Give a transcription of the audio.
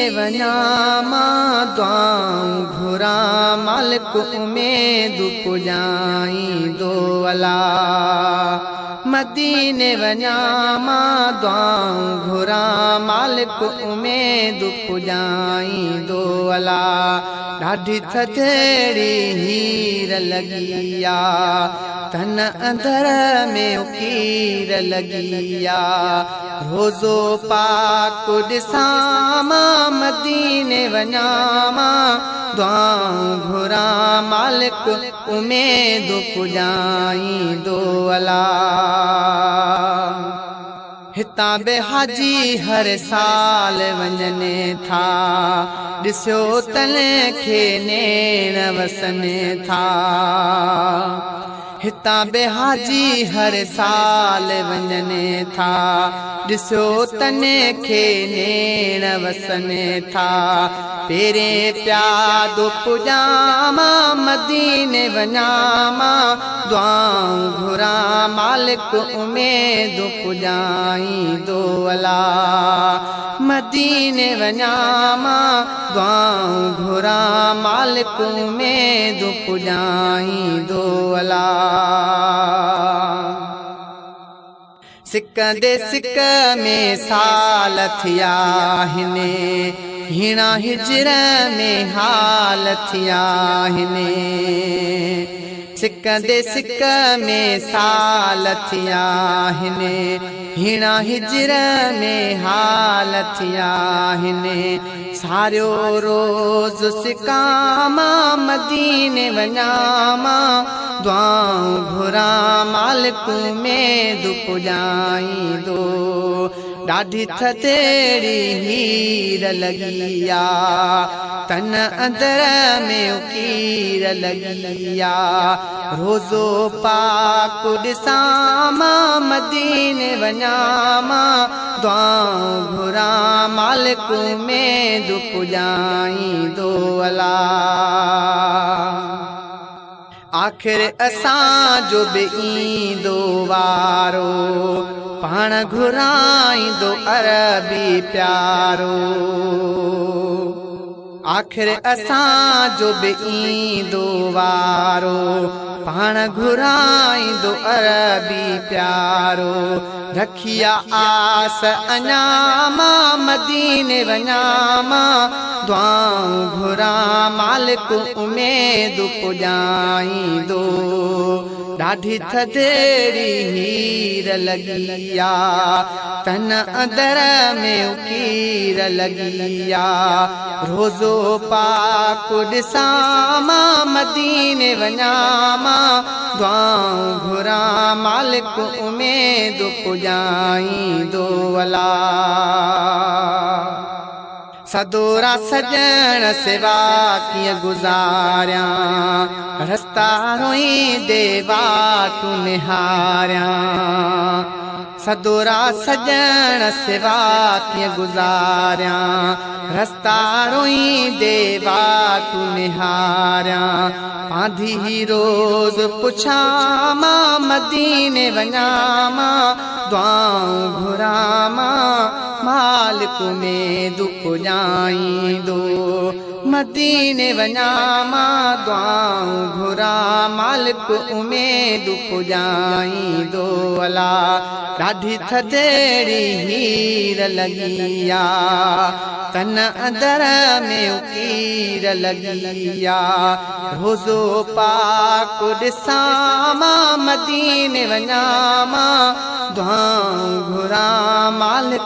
मदीने वञा मां दुआऊं घुरां मालिक उमेद पुॼाईंदो अला। मदीने वञा मां दुआऊं घुरां मालिक उमेद पुॼाईंदो अला। ॾाढी थधड़ी हीर लॻी आ, तन अंदर में उकीर लॻी आ। रोज़ो पाक ॾिसां मां मदीने वञा मां दुआऊं घुरां मालिक उमेद पुॼाईंदो अला। हितां बि हाजी हर साल वञनि था, ॾिसो तन खे नेण वसनि था। हितां बि हाजी हर साल वञनि था, ॾिसो तन खे नेण वसनि था। पहिरें प्यादो पुॼां मां मदीने वञा मां दुआऊं घुरां मालिक उमेद पुॼाईंदो अला। मदीने वञा मां दुआऊं घुरां मालिक उमेद पुॼाईंदो अला। सिकंदे सिक में साल थिया हिने, हीणा हिजर में हाल थिया हिने। सिकंदे सिक में साल थिया हिने, हीणा हिजर में हाल थिया हिने। सारियो रोज़ सिकां मां मदीने वञा मां दुआऊं घुरां मालिक उमेद पुॼाईंदो। ॾाढी थधड़ी हीर लॻी आ, तन अंदर में उकीर लॻी आ। रोज़ो पाक ॾिसां मां मदीने वञा मां दुआऊं घुरां मालिक उमेद पुॼाईंदो अला। आख़िर असांजो बि ईंदो वारो, पाण घुराईंदो अरबी प्यारो। आख़िर असांजो बि ईंदो वारो, पाण घुराईंदो अरबी प्यारो। रखिया आस अञा मां मदीने वञा मां दुआऊं घुरां मालिक उमेद पुॼाईंदो। ॾाढी थधड़ी हीर लॻी आ, तन अंदर में उकीर लॻी आ। रोज़ो पाक ॾिसां मां मदीने वञा मां दुआऊं घुरां मालिक उमेद पुॼाईंदो अला। सदोरा सजण सिवा कीअं गुज़ारियां, रस्ता रोईंदे वाटू निहारियां। सदोरा सजण सिवा कीअं गुज़ारियां, रस्ता रोईंदे वाटू निहारियां। पांधी रोज़ पुछां मां मदीने वञा मां दुआऊं घुरां मां मालिक उमेद पुॼाईंदो। मदीने वञा मां दुआऊं घुरां मालिक उमेद पुॼाईंदो अला। ॾाढी थधड़ी हीर लॻी आ, तन अंदर में उकीर लॻी आ। रोज़ो पाक ॾिसां मां मदीने वञा मां दुआऊं घुरां मालिक